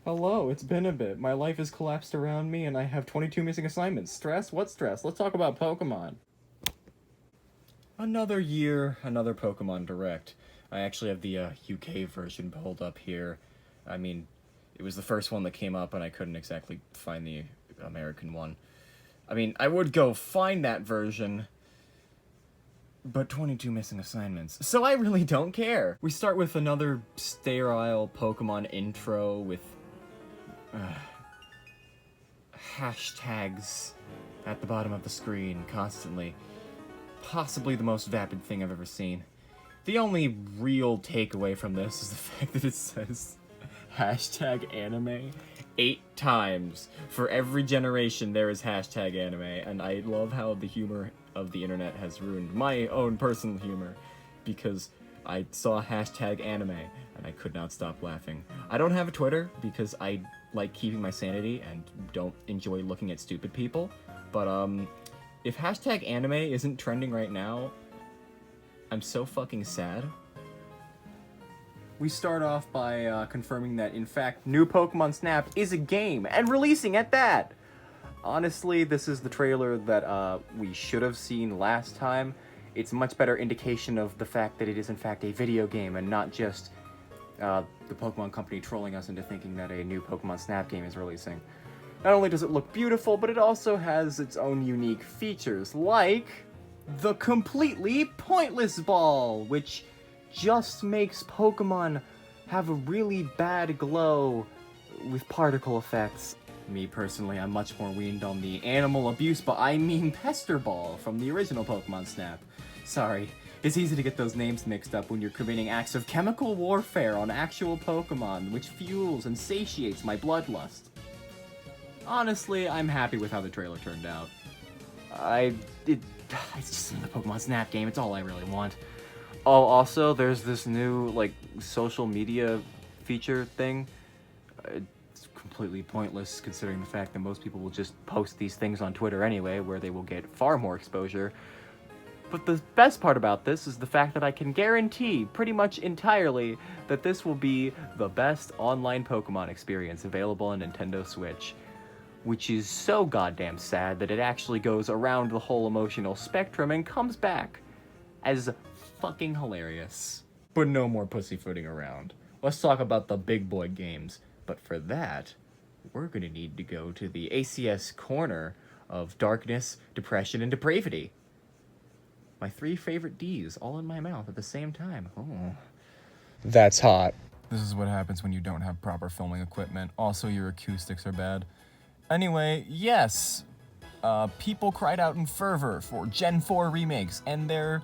Hello, it's been a bit. My life has collapsed around me and I have 22 missing assignments. Stress? What stress? Let's talk about Pokemon. Another year, another Pokemon Direct. I actually have the UK version pulled up here. I mean, it was the first one that came up and I couldn't exactly find the American one. I mean, I would go find that version, but 22 missing assignments. So I really don't care. We start with another sterile Pokemon intro with hashtags at the bottom of the screen constantly. Possibly the most vapid thing I've ever seen. The only real takeaway from this is the fact that it says hashtag anime 8 times. For every generation there is hashtag anime, and I love how the humor of the internet has ruined my own personal humor, because I saw hashtag anime and I could not stop laughing. I don't have a Twitter because I like keeping my sanity and don't enjoy looking at stupid people, but if hashtag anime isn't trending right now, I'm so fucking sad. We start off by confirming that, in fact, new Pokemon Snap is a game, and releasing at that! Honestly, this is the trailer that we should have seen last time. It's a much better indication of the fact that it is, in fact, a video game, and not just the Pokemon Company trolling us into thinking that a new Pokemon Snap game is releasing. Not only does it look beautiful, but it also has its own unique features, like the completely pointless ball, which just makes Pokemon have a really bad glow with particle effects. Me personally, I'm much more weaned on the animal abuse, but I mean Pester Ball from the original Pokemon Snap. Sorry, it's easy to get those names mixed up when you're committing acts of chemical warfare on actual Pokemon, which fuels and satiates my bloodlust. Honestly, I'm happy with how the trailer turned out. It's just another Pokemon Snap game, it's all I really want. Oh, also, there's this new, like, social media feature thing. It's completely pointless, considering the fact that most people will just post these things on Twitter anyway, where they will get far more exposure. But the best part about this is the fact that I can guarantee, pretty much entirely, that this will be the best online Pokemon experience available on Nintendo Switch. Which is so goddamn sad that it actually goes around the whole emotional spectrum and comes back as fucking hilarious. But no more pussyfooting around. Let's talk about the big boy games. But for that, we're gonna need to go to the ACS corner of darkness, depression, and depravity. My 3 favorite Ds all in my mouth at the same time. Oh. That's hot. This is what happens when you don't have proper filming equipment. Also, your acoustics are bad. Anyway, yes, people cried out in fervor for Gen 4 remakes, and their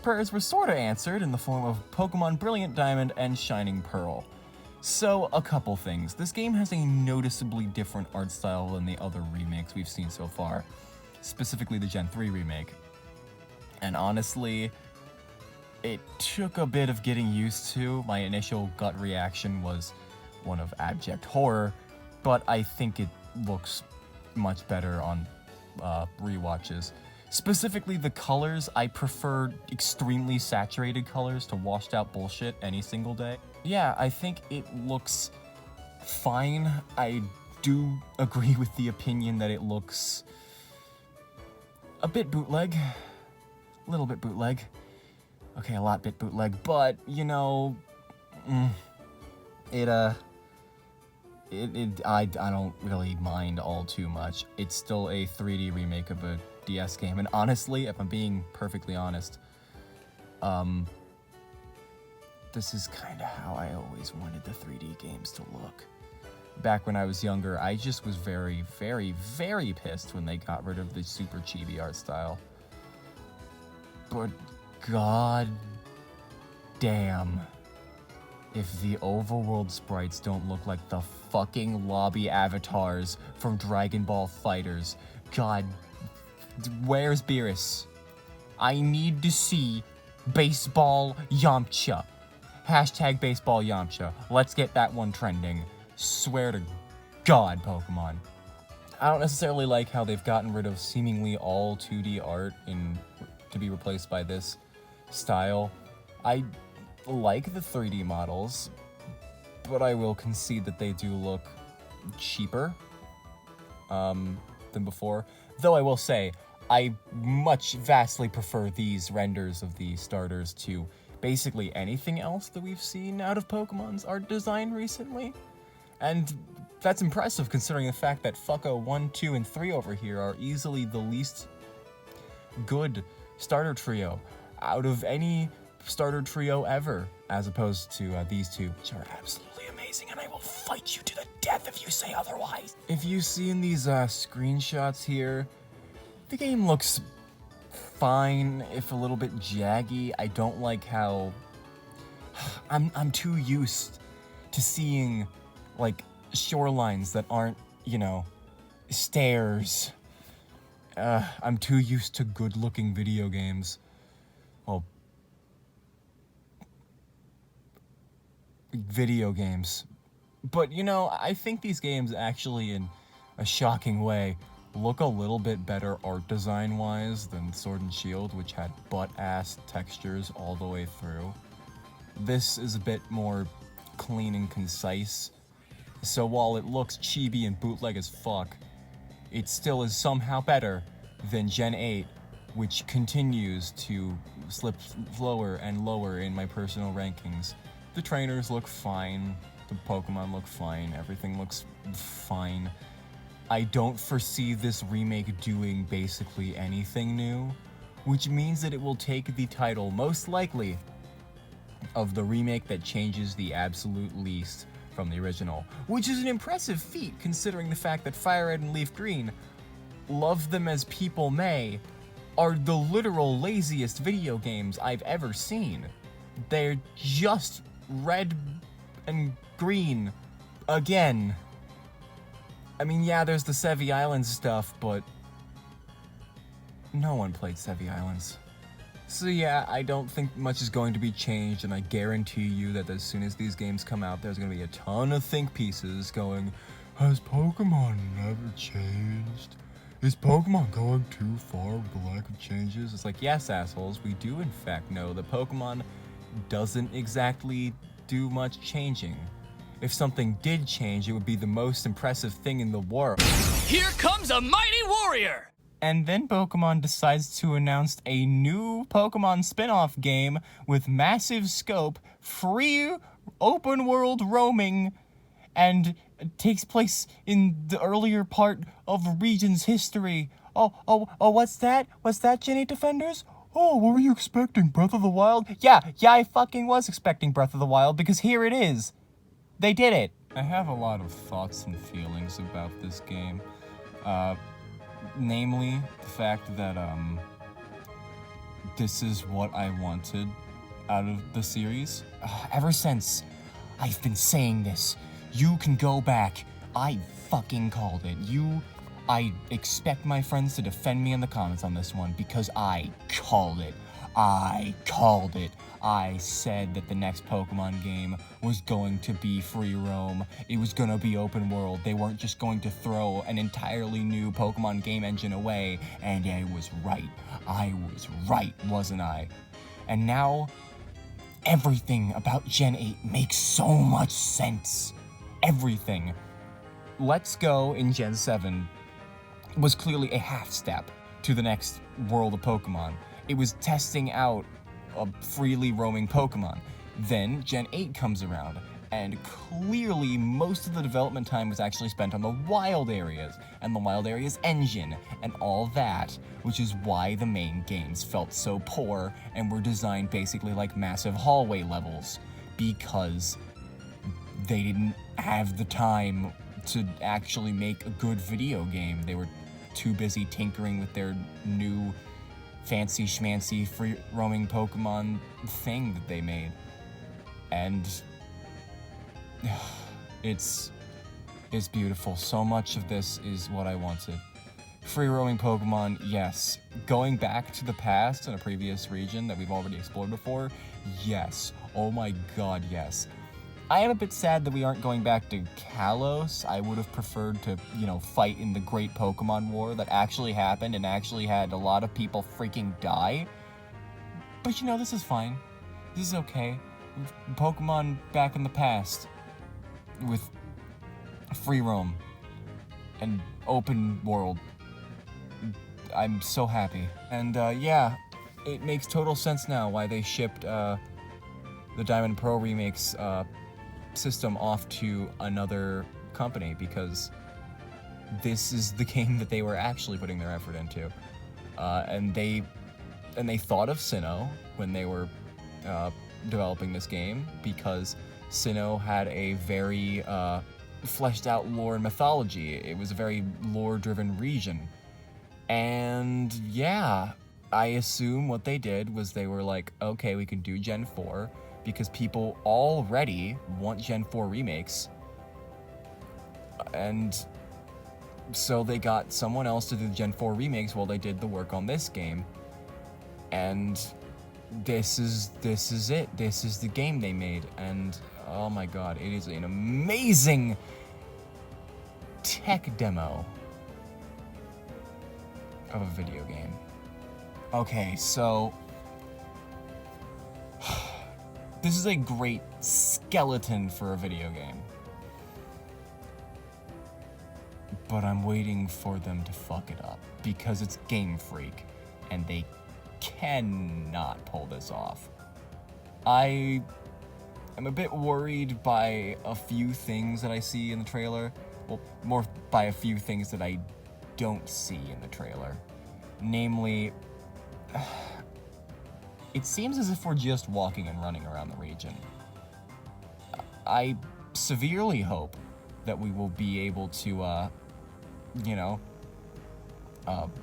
prayers were sorta answered in the form of Pokemon Brilliant Diamond and Shining Pearl. So, a couple things. This game has a noticeably different art style than the other remakes we've seen so far, specifically the Gen 3 remake. And honestly, it took a bit of getting used to. My initial gut reaction was one of abject horror, but I think it looks much better on rewatches. Specifically the colors, I prefer extremely saturated colors to washed out bullshit any single day. Yeah, I think it looks fine. I do agree with the opinion that it looks a bit bootleg. A little bit bootleg. Okay, a lot bit bootleg, but, you know, I don't really mind all too much. It's still a 3D remake of a DS game, and honestly, if I'm being perfectly honest, this is kind of how I always wanted the 3D games to look. Back when I was younger, I just was very, very, very pissed when they got rid of the super chibi art style. But god damn, if the overworld sprites don't look like the fucking lobby avatars from Dragon Ball FighterZ, god, where's Beerus? I need to see Baseball Yamcha. Hashtag Baseball Yamcha. Let's get that one trending. Swear to God, Pokemon. I don't necessarily like how they've gotten rid of seemingly all 2D art to be replaced by this style. I like the 3D models, but I will concede that they do look cheaper than before. Though I will say, I vastly prefer these renders of the starters to basically anything else that we've seen out of Pokemon's art design recently. And that's impressive considering the fact that Fucko 1, 2, and 3 over here are easily the least good starter trio out of any starter trio ever, as opposed to these two, which are absolutely amazing, and I will fight you to the death if you say otherwise. If you see in these screenshots here, the game looks fine, if a little bit jaggy. I don't like how I'm too used to seeing like shorelines that aren't, you know, stairs. I'm too used to good-looking video games. Well, video games. But, you know, I think these games actually, in a shocking way, look a little bit better art design-wise than Sword and Shield, which had butt-ass textures all the way through. This is a bit more clean and concise. So while it looks chibi and bootleg as fuck, it still is somehow better than Gen 8, which continues to slip lower and lower in my personal rankings. The trainers look fine, the Pokemon look fine, everything looks fine. I don't foresee this remake doing basically anything new, which means that it will take the title, most likely, of the remake that changes the absolute least from the original, which is an impressive feat considering the fact that Fire Red and Leaf Green, love them as people may, are the literal laziest video games I've ever seen. They're just red and green again. I mean, yeah, there's the Sevi Islands stuff, but no one played Sevi Islands. So yeah, I don't think much is going to be changed, and I guarantee you that as soon as these games come out, there's going to be a ton of think pieces going, has Pokemon never changed? Is Pokemon going too far with the lack of changes? It's like, yes, assholes, we do in fact know that Pokemon doesn't exactly do much changing. If something did change, it would be the most impressive thing in the world. Here comes a mighty warrior! And then Pokemon decides to announce a new Pokemon spin-off game with massive scope, free open world roaming, and it takes place in the earlier part of the region's history. Oh, what's that? What's that, Jenny Defenders? Oh, what were you expecting, Breath of the Wild? Yeah, I fucking was expecting Breath of the Wild, because here it is. They did it. I have a lot of thoughts and feelings about this game. Namely, the fact that, this is what I wanted out of the series. Ever since I've been saying this, you can go back. I fucking called it. I expect my friends to defend me in the comments on this one because I called it. I called it. I said that the next Pokemon game was going to be free roam. It was going to be open world. They weren't just going to throw an entirely new Pokemon game engine away. And I was right. I was right, wasn't I? And now, everything about Gen 8 makes so much sense. Everything. Let's Go in Gen 7 was clearly a half step to the next world of Pokemon. It was testing out a freely roaming Pokemon. Then Gen 8 comes around, and clearly most of the development time was actually spent on the wild areas, and the wild areas engine, and all that, which is why the main games felt so poor and were designed basically like massive hallway levels, because they didn't have the time to actually make a good video game. They were too busy tinkering with their new fancy schmancy free roaming Pokemon thing that they made. And it's beautiful. So much of this is what I wanted. Free roaming Pokemon, yes. Going back to the past in a previous region that we've already explored before, yes. Oh my god, yes. I am a bit sad that we aren't going back to Kalos. I would have preferred to, fight in the Great Pokemon War that actually happened and actually had a lot of people freaking die. But this is fine. This is okay. Pokemon back in the past. with free roam and open world. I'm so happy. And yeah, it makes total sense now why they shipped the Diamond Pro remakes system off to another company, because this is the game that they were actually putting their effort into. And they thought of Sinnoh when they were developing this game, because Sinnoh had a very fleshed out lore and mythology. It was a very lore-driven region. And yeah, I assume what they did was they were like, okay, we can do Gen 4, because people already want Gen 4 remakes. And so they got someone else to do the Gen 4 remakes while they did the work on this game. And this is it. This is the game they made. And oh my god, it is an amazing tech demo of a video game. Okay, so this is a great skeleton for a video game. But I'm waiting for them to fuck it up, because it's Game Freak, and they cannot pull this off. I am a bit worried by a few things that I see in the trailer. Well, more by a few things that I don't see in the trailer. Namely, it seems as if we're just walking and running around the region. I severely hope that we will be able to,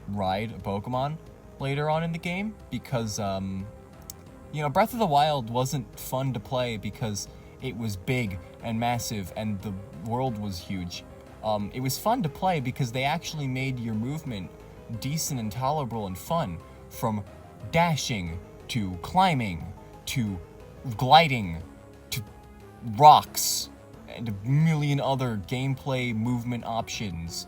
ride a Pokemon later on in the game, because, Breath of the Wild wasn't fun to play because it was big and massive and the world was huge. It was fun to play because they actually made your movement decent and tolerable and fun, from dashing to climbing to gliding to rocks and a million other gameplay movement options.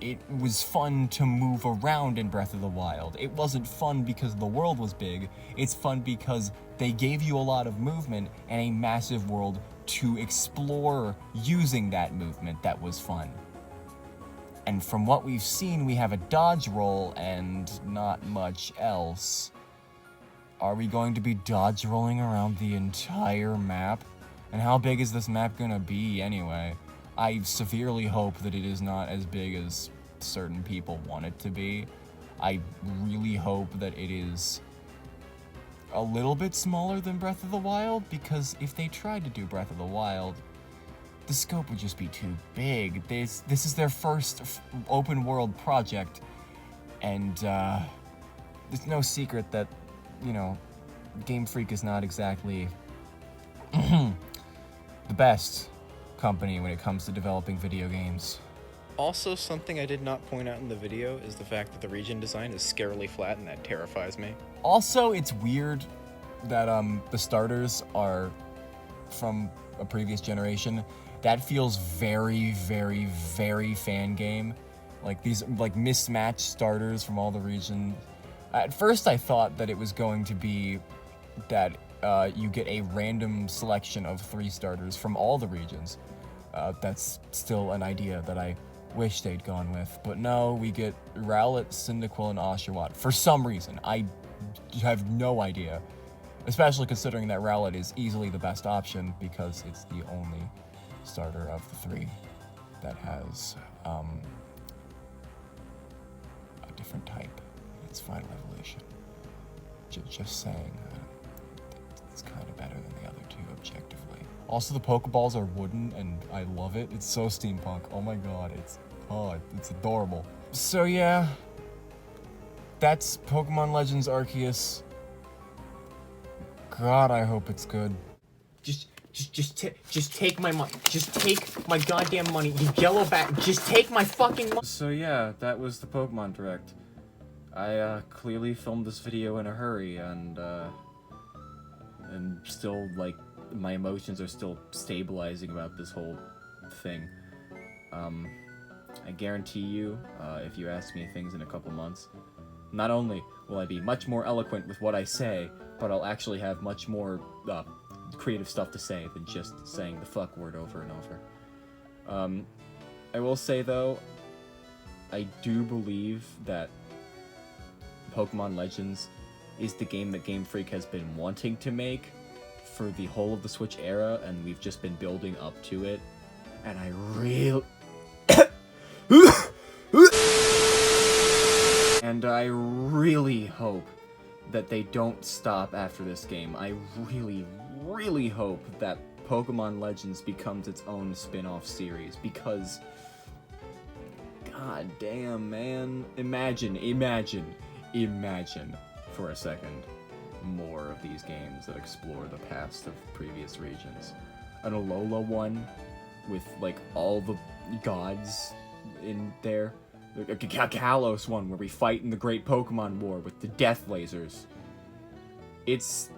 It was fun to move around in Breath of the Wild. It wasn't fun because the world was big. It's fun because they gave you a lot of movement and a massive world to explore using that movement that was fun. And from what we've seen, we have a dodge roll and not much else. Are we going to be dodge rolling around the entire map? And how big is this map gonna be anyway? I severely hope that it is not as big as certain people want it to be. I really hope that it is a little bit smaller than Breath of the Wild, because if they tried to do Breath of the Wild, the scope would just be too big. This is their first open world project, and there's no secret that, Game Freak is not exactly the best company when it comes to developing video games. Also, something I did not point out in the video is the fact that the region design is scarily flat, and that terrifies me. Also, it's weird that the starters are from a previous generation. That feels very, very, very fan game. Like these mismatched starters from all the regions. At first I thought that it was going to be that you get a random selection of 3 starters from all the regions. That's still an idea that I wish they'd gone with. But no, we get Rowlet, Cyndaquil, and Oshawott. For some reason, I have no idea. Especially considering that Rowlet is easily the best option, because it's the only starter of the 3 that has a different type. Its final evolution. Just saying, it's kind of better than the other 2 objectively. Also, the Pokeballs are wooden, and I love it. It's so steampunk. Oh my god, it's adorable. So yeah, that's Pokemon Legends Arceus. God, I hope it's good. Just take my money. Just take my goddamn money. You yellow back. Just take my fucking money. So yeah, that was the Pokemon Direct. I clearly filmed this video in a hurry, and still, my emotions are still stabilizing about this whole thing. I guarantee you, if you ask me things in a couple months, not only will I be much more eloquent with what I say, but I'll actually have much more creative stuff to say than just saying the fuck word over and over. I will say, though, I do believe that Pokemon Legends is the game that Game Freak has been wanting to make for the whole of the Switch era, and we've just been building up to it. And I really... and I really hope that they don't stop after this game. I really, really hope that Pokemon Legends becomes its own spin-off series, because... God damn, man. Imagine for a second more of these games that explore the past of previous regions. An Alola one with, like, all the gods in there. A Kalos one where we fight in the Great Pokemon War with the death lasers. It's...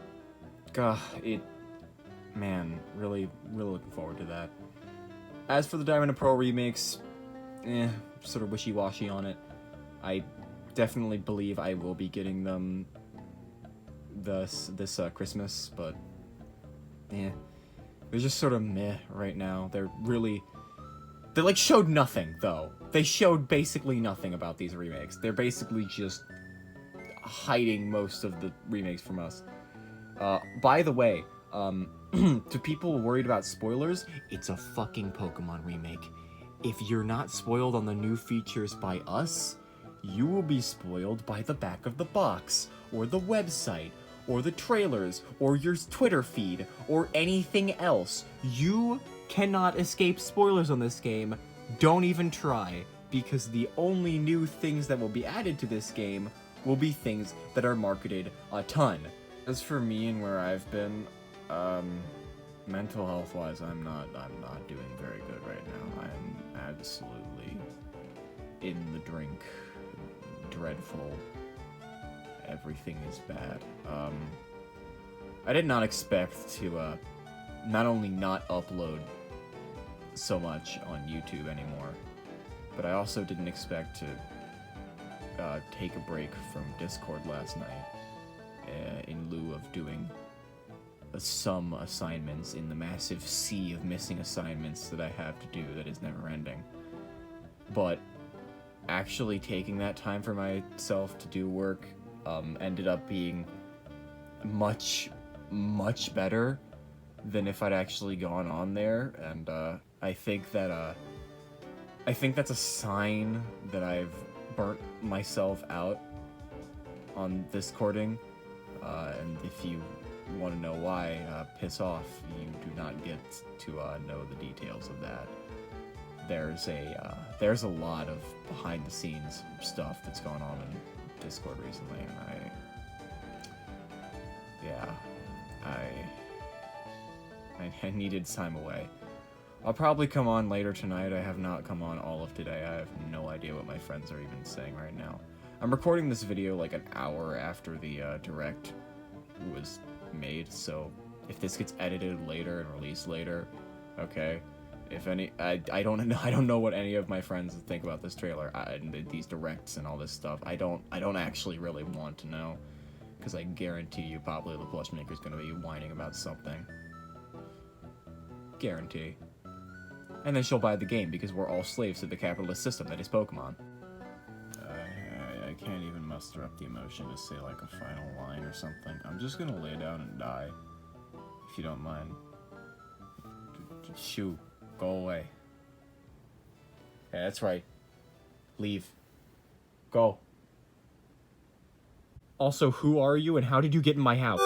Man, really, really looking forward to that. As for the Diamond and Pearl remakes, sort of wishy-washy on it. I definitely believe I will be getting them this Christmas, but they're just sort of meh right now. They like showed nothing, though. They showed basically nothing about these remakes. They're basically just hiding most of the remakes from us. By the way, to people worried about spoilers, it's a fucking Pokemon remake. If you're not spoiled on the new features by us, you will be spoiled by the back of the box, or the website, or the trailers, or your Twitter feed, or anything else. You cannot escape spoilers on this game. Don't even try, because the only new things that will be added to this game will be things that are marketed a ton. As for me and where I've been, mental health wise, I'm not doing very good right now. I'm absolutely in the drink, dreadful. Everything is bad. I did not expect to not only not upload so much on YouTube anymore, but I also didn't expect to take a break from Discord last night in lieu of doing some assignments in the massive sea of missing assignments that I have to do that is never ending. But actually taking that time for myself to do work ended up being much, much better than if I'd actually gone on there, and I think that's a sign that I've burnt myself out on Discording, and if you want to know why, piss off. You do not get to know the details of that. There's a lot of behind the scenes stuff that's going on in Discord recently, and I needed time away. I'll probably come on later tonight. I have not come on all of today. I have no idea what my friends are even saying right now. I'm recording this video like an hour after the direct was made, so if this gets edited later and released later, okay. If any, I don't know what any of my friends think about this trailer, these directs and all this stuff. I don't actually really want to know, because I guarantee you probably the plush maker's gonna be whining about something. Guarantee. And then she'll buy the game, because we're all slaves to the capitalist system that is Pokemon. I can't even muster up the emotion to say like a final line or something. I'm just gonna lay down and die, if you don't mind. Shoo. Go away. Yeah, that's right. Leave. Go. Also, who are you and how did you get in my house?